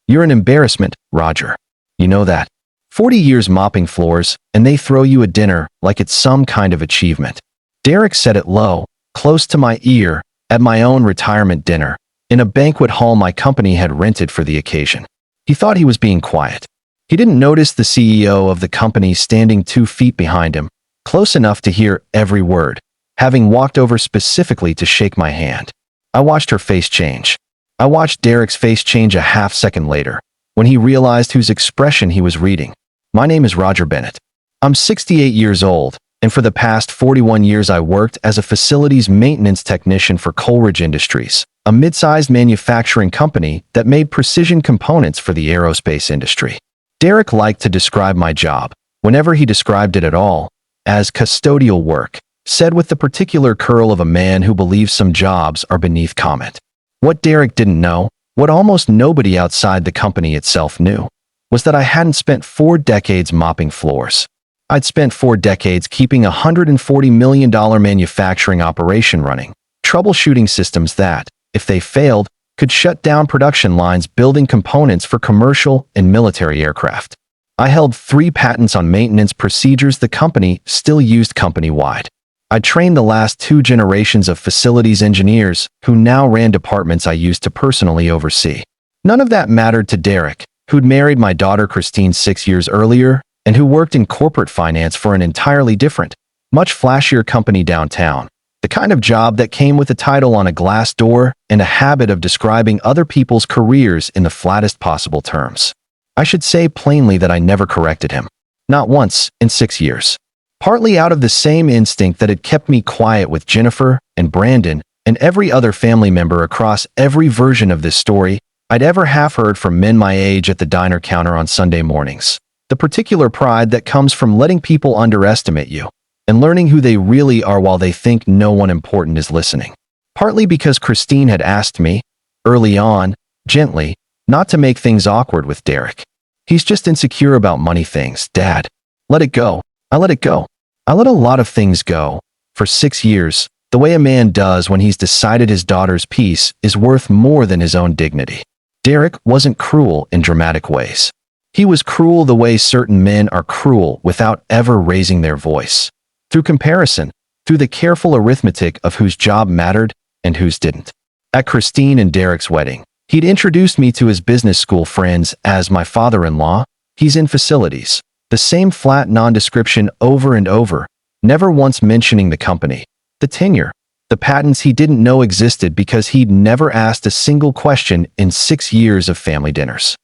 You're an embarrassment, Roger. You know that. 40 years mopping floors, and they throw you a dinner like it's some kind of achievement. Derek said it low, close to my ear, at my own retirement dinner, in a banquet hall my company had rented for the occasion. He thought he was being quiet. He didn't notice the CEO of the company standing 2 feet behind him, close enough to hear every word, having walked over specifically to shake my hand. I watched her face change. I watched Derek's face change a half-second later, when he realized whose expression he was reading. My name is Roger Bennett. I'm 68 years old, and for the past 41 years I worked as a facilities maintenance technician for Coleridge Industries, a mid-sized manufacturing company that made precision components for the aerospace industry. Derek liked to describe my job, whenever he described it at all, as custodial work, said with the particular curl of a man who believes some jobs are beneath comment. What Derek didn't know, what almost nobody outside the company itself knew, was that I hadn't spent 4 decades mopping floors. I'd spent 4 decades keeping a $140 million manufacturing operation running, troubleshooting systems that, if they failed, could shut down production lines building components for commercial and military aircraft. I held 3 patents on maintenance procedures the company still used company-wide. I trained the last 2 generations of facilities engineers who now ran departments I used to personally oversee. None of that mattered to Derek, who'd married my daughter Christine 6 years earlier and who worked in corporate finance for an entirely different, much flashier company downtown, the kind of job that came with a title on a glass door and a habit of describing other people's careers in the flattest possible terms. I should say plainly that I never corrected him. Not once in 6 years. Partly out of the same instinct that had kept me quiet with Jennifer and Brandon and every other family member across every version of this story I'd ever have heard from men my age at the diner counter on Sunday mornings. The particular pride that comes from letting people underestimate you and learning who they really are while they think no one important is listening. Partly because Christine had asked me, early on, gently, not to make things awkward with Derek. He's just insecure about money things, Dad. Let it go. I let it go. I let a lot of things go. For 6 years, the way a man does when he's decided his daughter's peace is worth more than his own dignity. Derek wasn't cruel in dramatic ways. He was cruel the way certain men are cruel without ever raising their voice. Through comparison, through the careful arithmetic of whose job mattered and whose didn't. At Christine and Derek's wedding, he'd introduced me to his business school friends as my father-in-law. He's in facilities. The same flat non-description over and over, never once mentioning the company, the tenure, the patents he didn't know existed because he'd never asked a single question in 6 years of family dinners.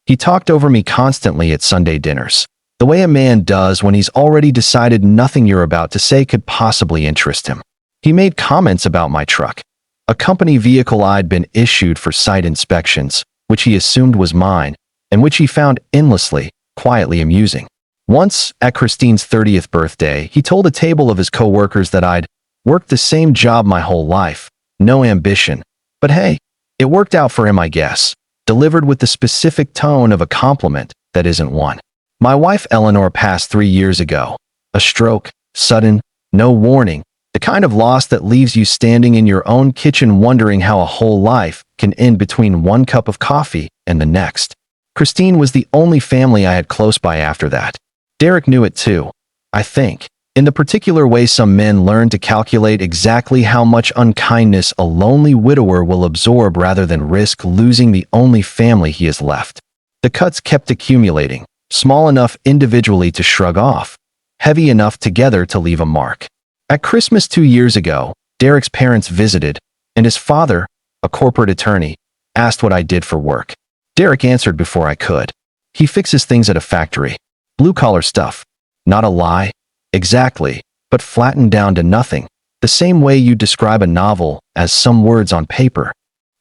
He talked over me constantly at Sunday dinners, the way a man does when he's already decided nothing you're about to say could possibly interest him. He made comments about my truck, a company vehicle I'd been issued for site inspections, which he assumed was mine, and which he found endlessly, quietly amusing. Once, at Christine's 30th birthday, he told a table of his co-workers that I'd worked the same job my whole life, no ambition. But hey, it worked out for him, I guess, delivered with the specific tone of a compliment that isn't one. My wife Eleanor passed 3 years ago. A stroke, sudden, no warning, the kind of loss that leaves you standing in your own kitchen wondering how a whole life can end between one cup of coffee and the next. Christine was the only family I had close by after that. Derek knew it too, I think, in the particular way some men learn to calculate exactly how much unkindness a lonely widower will absorb rather than risk losing the only family he has left. The cuts kept accumulating, small enough individually to shrug off, heavy enough together to leave a mark. At Christmas 2 years ago, Derek's parents visited, and his father, a corporate attorney, asked what I did for work. Derek answered before I could. He fixes things at a factory. Blue-collar stuff. Not a lie. Exactly, but flattened down to nothing, the same way you describe a novel as some words on paper.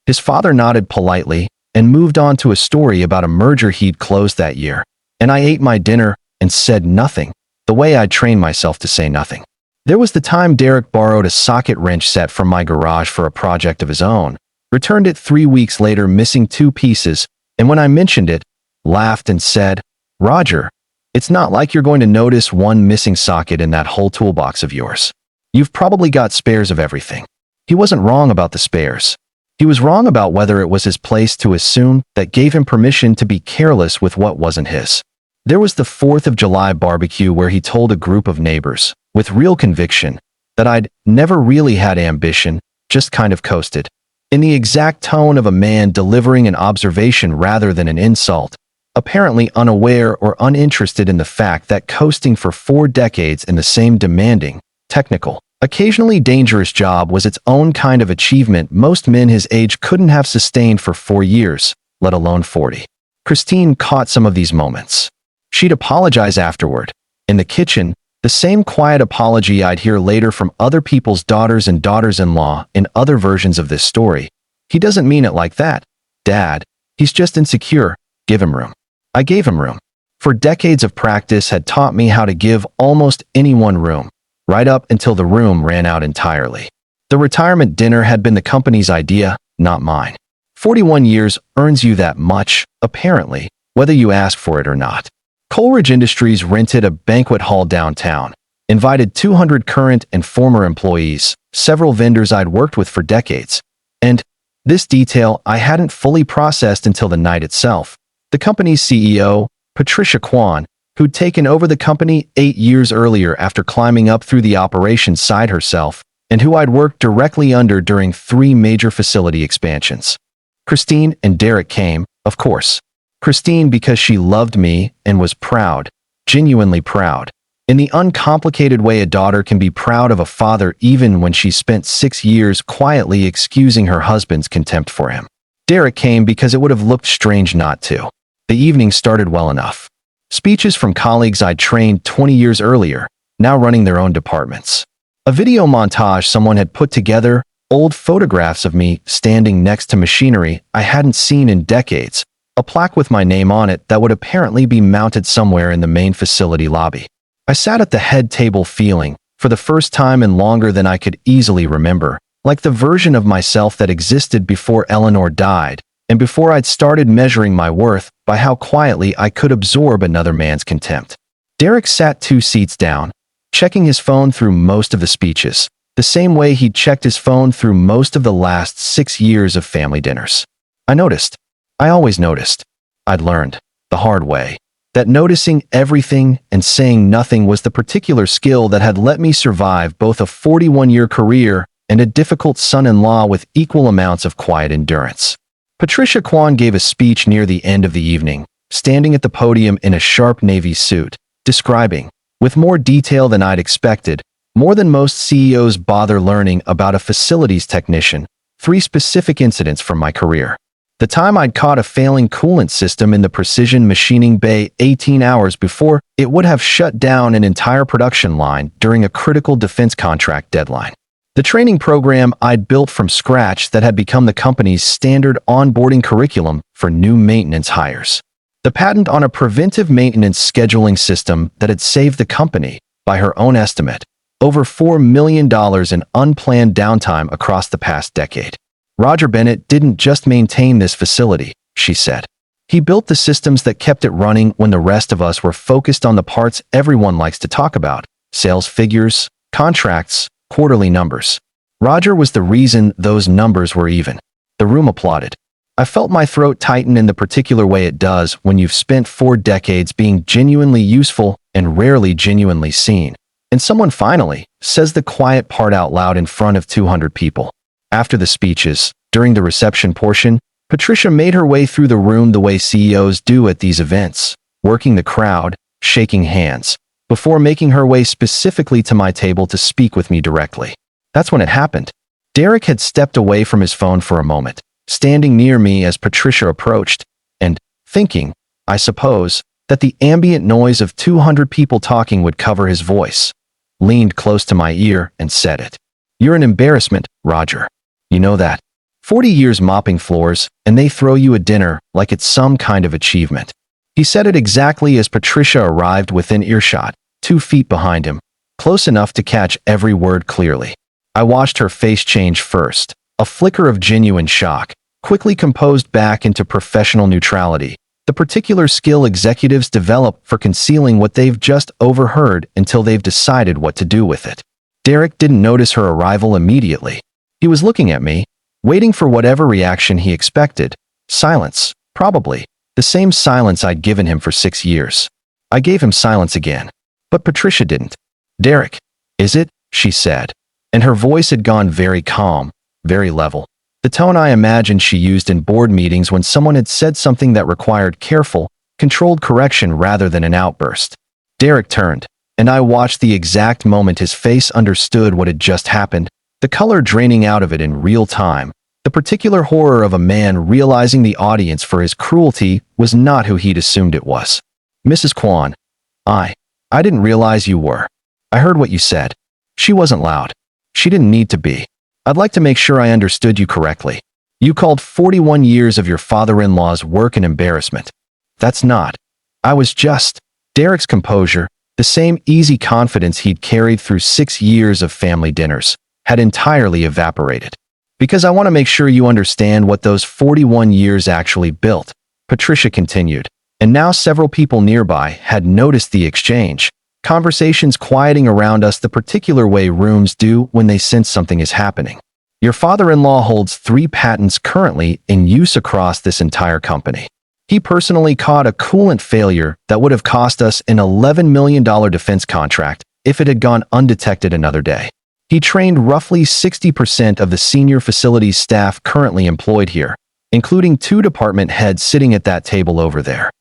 His father nodded politely and moved on to a story about a merger he'd closed that year, and I ate my dinner and said nothing, the way I'd trained myself to say nothing. There was the time Derek borrowed a socket wrench set from my garage for a project of his own, returned it 3 weeks later missing 2 pieces, and when I mentioned it, laughed and said, "Roger, it's not like you're going to notice one missing socket in that whole toolbox of yours. You've probably got spares of everything." He wasn't wrong about the spares. He was wrong about whether it was his place to assume that gave him permission to be careless with what wasn't his. There was the 4th of July barbecue where he told a group of neighbors, with real conviction, that I'd never really had ambition, just kind of coasted. In the exact tone of a man delivering an observation rather than an insult, apparently unaware or uninterested in the fact that coasting for 4 decades in the same demanding, technical, occasionally dangerous job was its own kind of achievement most men his age couldn't have sustained for 4 years, let alone 40. Christine caught some of these moments. She'd apologize afterward. In the kitchen, the same quiet apology I'd hear later from other people's daughters and daughters-in-law in other versions of this story. He doesn't mean it like that, Dad. He's just insecure. Give him room. I gave him room. For decades of practice had taught me how to give almost anyone room, right up until the room ran out entirely. The retirement dinner had been the company's idea, not mine. 41 years earns you that much, apparently, whether you ask for it or not. Coleridge Industries rented a banquet hall downtown, invited 200 current and former employees, several vendors I'd worked with for decades, and this detail I hadn't fully processed until the night itself. The company's CEO, Patricia Kwan, who'd taken over the company 8 years earlier after climbing up through the operations side herself, and who I'd worked directly under during 3 major facility expansions. Christine and Derek came, of course. Christine because she loved me and was proud, genuinely proud. In the uncomplicated way a daughter can be proud of a father even when she spent 6 years quietly excusing her husband's contempt for him. Derek came because it would have looked strange not to. The evening started well enough. Speeches from colleagues I'd trained 20 years earlier, now running their own departments. A video montage someone had put together, old photographs of me standing next to machinery I hadn't seen in decades, a plaque with my name on it that would apparently be mounted somewhere in the main facility lobby. I sat at the head table feeling, for the first time and longer than I could easily remember, like the version of myself that existed before Eleanor died, and before I'd started measuring my worth by how quietly I could absorb another man's contempt. Derek sat 2 seats down, checking his phone through most of the speeches, the same way he'd checked his phone through most of the last 6 years of family dinners. I always noticed. I'd learned, the hard way, that noticing everything and saying nothing was the particular skill that had let me survive both a 41-year career and a difficult son-in-law with equal amounts of quiet endurance. Patricia Kwan gave a speech near the end of the evening, standing at the podium in a sharp navy suit, describing, with more detail than I'd expected, more than most CEOs bother learning about a facilities technician, 3 specific incidents from my career. The time I'd caught a failing coolant system in the precision machining bay 18 hours before it would have shut down an entire production line during a critical defense contract deadline. The training program I'd built from scratch that had become the company's standard onboarding curriculum for new maintenance hires. The patent on a preventive maintenance scheduling system that had saved the company, by her own estimate, over $4 million in unplanned downtime across the past decade. Roger Bennett didn't just maintain this facility, she said. He built the systems that kept it running when the rest of us were focused on the parts everyone likes to talk about: sales figures, contracts, quarterly numbers. Roger was the reason those numbers were even. The room applauded. I felt my throat tighten in the particular way it does when you've spent 4 decades being genuinely useful and rarely genuinely seen, and someone finally says the quiet part out loud in front of 200 people. After the speeches, during the reception portion, Patricia made her way through the room the way CEOs do at these events, working the crowd, shaking hands, before making her way specifically to my table to speak with me directly. That's when it happened. Derek had stepped away from his phone for a moment, standing near me as Patricia approached, and, thinking, I suppose, that the ambient noise of 200 people talking would cover his voice, leaned close to my ear and said it. "You're an embarrassment, Roger. You know that. 40 years mopping floors, and they throw you a dinner like it's some kind of achievement." He said it exactly as Patricia arrived within earshot, 2 feet behind him, close enough to catch every word clearly. I watched her face change first, a flicker of genuine shock, quickly composed back into professional neutrality, the particular skill executives develop for concealing what they've just overheard until they've decided what to do with it. Derek didn't notice her arrival immediately. He was looking at me, waiting for whatever reaction he expected. Silence, probably. The same silence I'd given him for 6 years. I gave him silence again. But Patricia didn't. "Derek, is it?" she said. And her voice had gone very calm, very level. The tone I imagined she used in board meetings when someone had said something that required careful, controlled correction rather than an outburst. Derek turned, and I watched the exact moment his face understood what had just happened, the color draining out of it in real time, the particular horror of a man realizing the audience for his cruelty was not who he'd assumed it was. "Mrs. Kwan, I didn't realize you were. I heard what you said." She wasn't loud. She didn't need to be. "I'd like to make sure I understood you correctly. You called 41 years of your father-in-law's work an embarrassment." "That's not. I was just..." Derek's composure, the same easy confidence he'd carried through 6 years of family dinners, had entirely evaporated. "Because I want to make sure you understand what those 41 years actually built," Patricia continued, and now several people nearby had noticed the exchange, conversations quieting around us the particular way rooms do when they sense something is happening. "Your father-in-law holds 3 patents currently in use across this entire company. He personally caught a coolant failure that would have cost us an $11 million defense contract if it had gone undetected another day. He trained roughly 60% of the senior facilities staff currently employed here, including 2 department heads sitting at that table over there."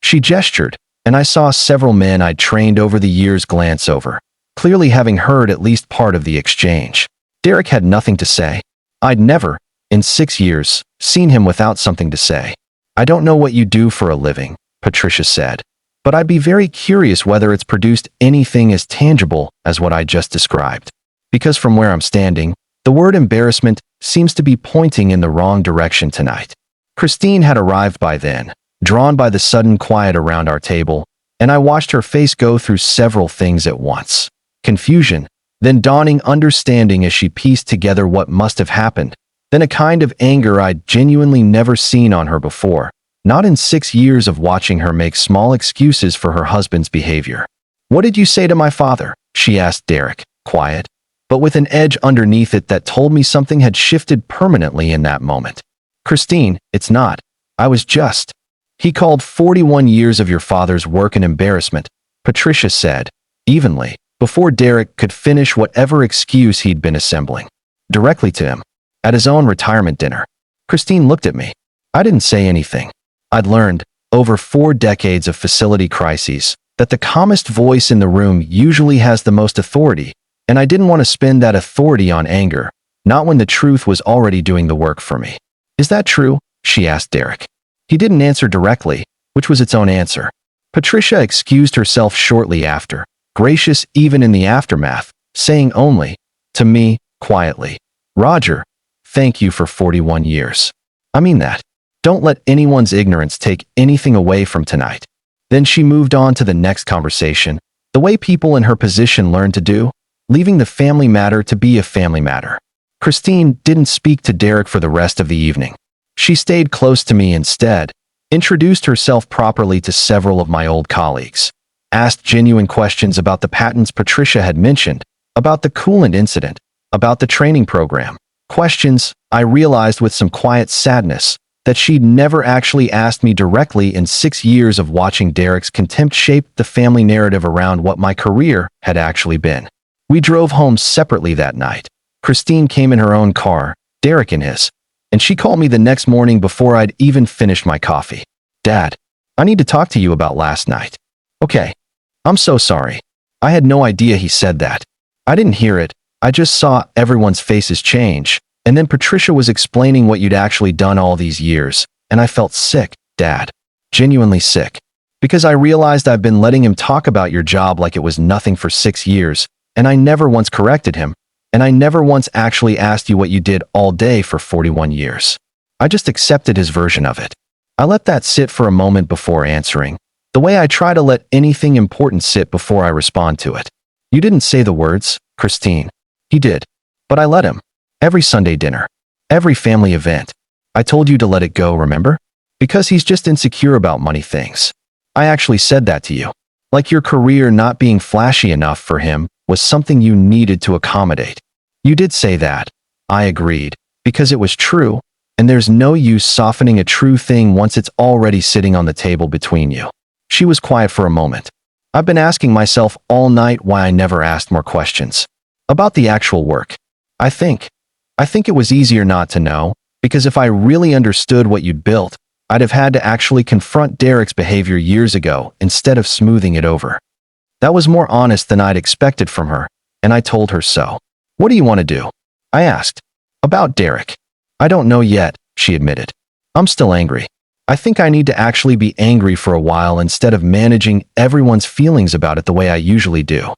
She gestured, and I saw several men I'd trained over the years glance over, clearly having heard at least part of the exchange. Derek had nothing to say. I'd never, in 6 years, seen him without something to say. "I don't know what you do for a living," Patricia said, "but I'd be very curious whether it's produced anything as tangible as what I just described. Because from where I'm standing, the word embarrassment seems to be pointing in the wrong direction tonight." Christine had arrived by then, drawn by the sudden quiet around our table, and I watched her face go through several things at once. Confusion, then dawning understanding as she pieced together what must have happened, then a kind of anger I'd genuinely never seen on her before, not in 6 years of watching her make small excuses for her husband's behavior. "What did you say to my father?" she asked Derek, quiet, but with an edge underneath it that told me something had shifted permanently in that moment. "Christine, it's not. I was just..." "He called 41 years of your father's work an embarrassment," Patricia said, evenly, before Derek could finish whatever excuse he'd been assembling. Directly to him. At his own retirement dinner. Christine looked at me. I didn't say anything. I'd learned, over 4 decades of facility crises, that the calmest voice in the room usually has the most authority, and I didn't want to spend that authority on anger, not when the truth was already doing the work for me. "Is that true?" she asked Derek. He didn't answer directly, which was its own answer. Patricia excused herself shortly after, gracious even in the aftermath, saying only, to me, quietly, "Roger, thank you for 41 years. I mean that. Don't let anyone's ignorance take anything away from tonight." Then she moved on to the next conversation, the way people in her position learn to do, leaving the family matter to be a family matter. Christine didn't speak to Derek for the rest of the evening. She stayed close to me instead, introduced herself properly to several of my old colleagues, asked genuine questions about the patents Patricia had mentioned, about the coolant incident, about the training program. Questions, I realized with some quiet sadness, that she'd never actually asked me directly in 6 years of watching Derek's contempt shape the family narrative around what my career had actually been. We drove home separately that night. Christine came in her own car, Derek in his, and she called me the next morning before I'd even finished my coffee. "Dad, I need to talk to you about last night." "Okay. I'm so sorry. I had no idea he said that. I didn't hear it. I just saw everyone's faces change, and then Patricia was explaining what you'd actually done all these years, and I felt sick, Dad. Genuinely sick. Because I realized I've been letting him talk about your job like it was nothing for 6 years, and I never once corrected him, and I never once actually asked you what you did all day for 41 years. I just accepted his version of it. I let that sit for a moment before answering, the way I try to let anything important sit before I respond to it. You didn't say the words, Christine. He did. But I let him. Every Sunday dinner. Every family event. I told you to let it go, remember? Because he's just insecure about money things. I actually said that to you. Like your career not being flashy enough for him was something you needed to accommodate. You did say that. I agreed. because it was true, and there's no use softening a true thing once it's already sitting on the table between you. She was quiet for a moment. I've been asking myself all night why I never asked more questions. About the actual work. I think it was easier not to know, because if I really understood what you'd built, I'd have had to actually confront Derek's behavior years ago instead of smoothing it over. That was more honest than I'd expected from her, and I told her so. What do you want to do? I asked. About Derek. I don't know yet, she admitted. I'm still angry. I think I need to actually be angry for a while instead of managing everyone's feelings about it the way I usually do.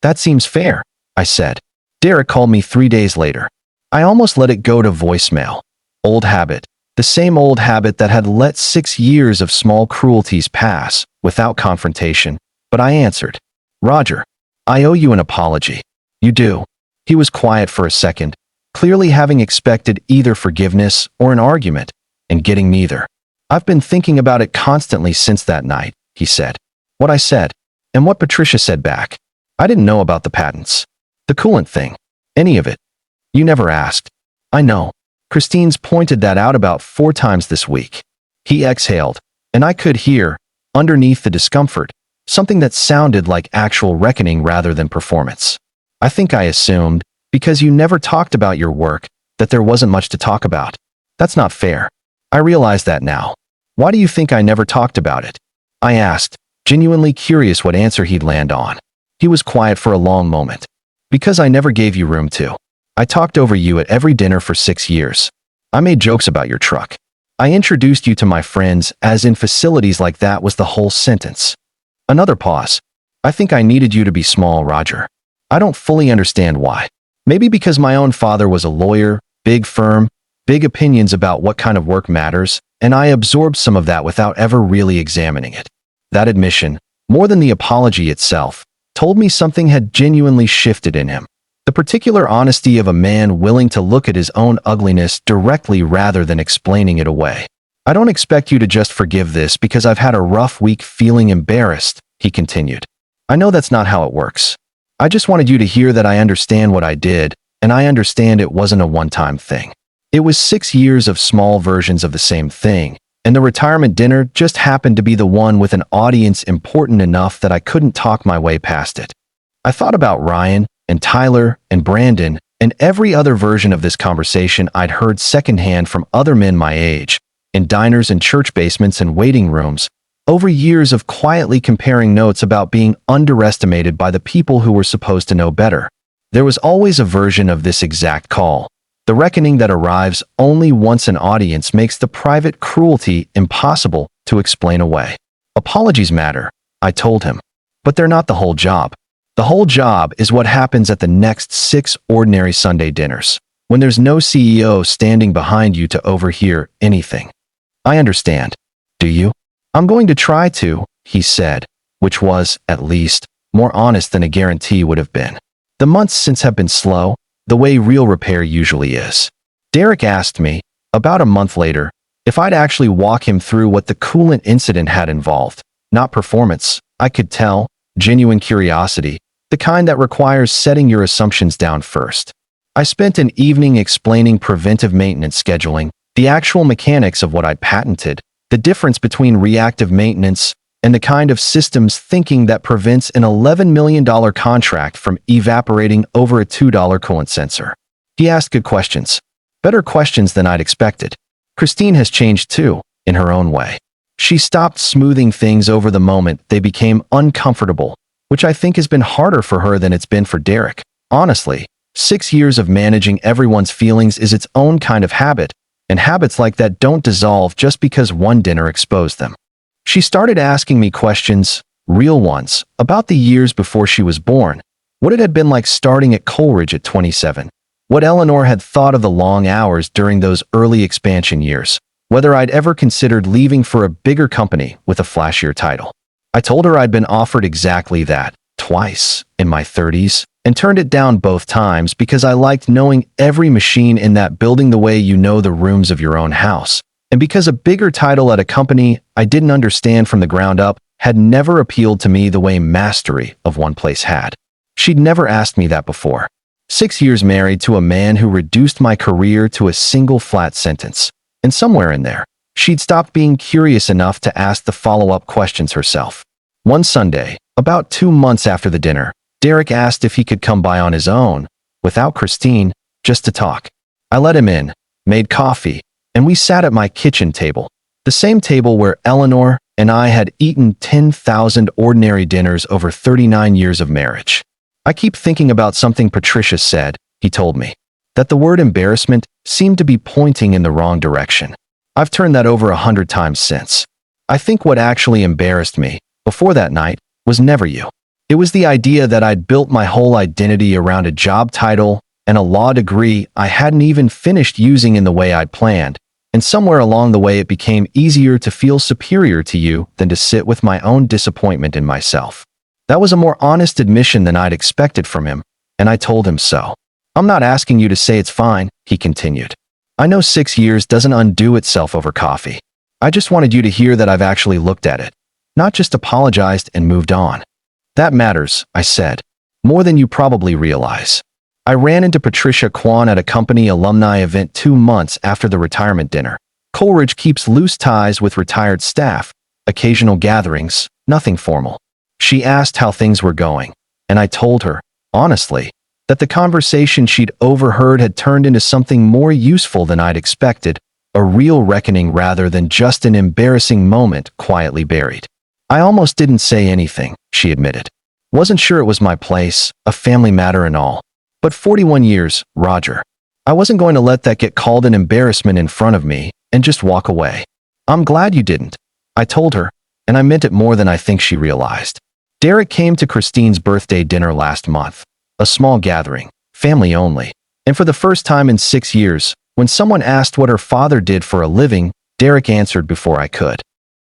That seems fair, I said. Derek called me 3 days later. I almost let it go to voicemail. Old habit. The same old habit that had let 6 years of small cruelties pass without confrontation, but I answered. Roger, I owe you an apology. You do. He was quiet for a second, clearly having expected either forgiveness or an argument, and getting neither. I've been thinking about it constantly since that night, he said. What I said, and what Patricia said back. I didn't know about the patents. The coolant thing. Any of it. You never asked. I know. Christine's pointed that out about 4 times this week. He exhaled, and I could hear, underneath the discomfort, something that sounded like actual reckoning rather than performance. I think I assumed, because you never talked about your work, that there wasn't much to talk about. That's not fair. I realize that now. Why do you think I never talked about it? I asked, genuinely curious what answer he'd land on. He was quiet for a long moment. Because I never gave you room to. I talked over you at every dinner for 6 years. I made jokes about your truck. I introduced you to my friends, as in facilities like that was the whole sentence. Another pause. I think I needed you to be small, Roger. I don't fully understand why. Maybe because my own father was a lawyer, big firm, big opinions about what kind of work matters, and I absorbed some of that without ever really examining it. That admission, more than the apology itself, told me something had genuinely shifted in him. The particular honesty of a man willing to look at his own ugliness directly rather than explaining it away. I don't expect you to just forgive this because I've had a rough week feeling embarrassed, he continued. I know that's not how it works. I just wanted you to hear that I understand what I did, and I understand it wasn't a one-time thing. It was 6 years of small versions of the same thing, and the retirement dinner just happened to be the one with an audience important enough that I couldn't talk my way past it. I thought about Ryan, and Tyler, and Brandon, and every other version of this conversation I'd heard secondhand from other men my age, in diners and church basements and waiting rooms, over years of quietly comparing notes about being underestimated by the people who were supposed to know better. There was always a version of this exact call. The reckoning that arrives only once an audience makes the private cruelty impossible to explain away. Apologies matter, I told him, but they're not the whole job. The whole job is what happens at the next 6 ordinary Sunday dinners, when there's no CEO standing behind you to overhear anything. I understand. Do you? I'm going to try to, he said, which was, at least, more honest than a guarantee would have been. The months since have been slow, the way real repair usually is. Derek asked me, about a month later, if I'd actually walk him through what the coolant incident had involved. Not performance, I could tell, genuine curiosity, the kind that requires setting your assumptions down first. I spent an evening explaining preventive maintenance scheduling, the actual mechanics of what I'd patented, the difference between reactive maintenance and the kind of systems thinking that prevents an $11 million contract from evaporating over a $2 coolant sensor. He asked good questions. Better questions than I'd expected. Christine has changed too, in her own way. She stopped smoothing things over the moment they became uncomfortable, which I think has been harder for her than it's been for Derek. Honestly, 6 years of managing everyone's feelings is its own kind of habit, and habits like that don't dissolve just because one dinner exposed them. She started asking me questions, real ones, about the years before she was born, what it had been like starting at Coleridge at 27, what Eleanor had thought of the long hours during those early expansion years, whether I'd ever considered leaving for a bigger company with a flashier title. I told her I'd been offered exactly that, twice, in my 30s, and turned it down both times because I liked knowing every machine in that building the way you know the rooms of your own house. And because a bigger title at a company I didn't understand from the ground up had never appealed to me the way mastery of one place had. She'd never asked me that before. 6 years married to a man who reduced my career to a single flat sentence. And somewhere in there, she'd stopped being curious enough to ask the follow-up questions herself. One Sunday, about 2 months after the dinner, Derek asked if he could come by on his own, without Christine, just to talk. I let him in, made coffee, and we sat at my kitchen table, the same table where Eleanor and I had eaten 10,000 ordinary dinners over 39 years of marriage. I keep thinking about something Patricia said, he told me, that the word embarrassment seemed to be pointing in the wrong direction. I've turned that over 100 times since. I think what actually embarrassed me, before that night, was never you. It was the idea that I'd built my whole identity around a job title and a law degree I hadn't even finished using in the way I'd planned, and somewhere along the way it became easier to feel superior to you than to sit with my own disappointment in myself. That was a more honest admission than I'd expected from him, and I told him so. I'm not asking you to say it's fine, he continued. I know 6 years doesn't undo itself over coffee. I just wanted you to hear that I've actually looked at it, not just apologized and moved on. That matters, I said, more than you probably realize. I ran into Patricia Kwan at a company alumni event 2 months after the retirement dinner. Coleridge keeps loose ties with retired staff, occasional gatherings, nothing formal. She asked how things were going, and I told her, honestly, that the conversation she'd overheard had turned into something more useful than I'd expected, a real reckoning rather than just an embarrassing moment quietly buried. I almost didn't say anything, she admitted. Wasn't sure it was my place, a family matter and all. But 41 years, Roger. I wasn't going to let that get called an embarrassment in front of me and just walk away. I'm glad you didn't, I told her, and I meant it more than I think she realized. Derek came to Christine's birthday dinner last month, a small gathering, family only. And for the first time in 6 years, when someone asked what her father did for a living, Derek answered before I could.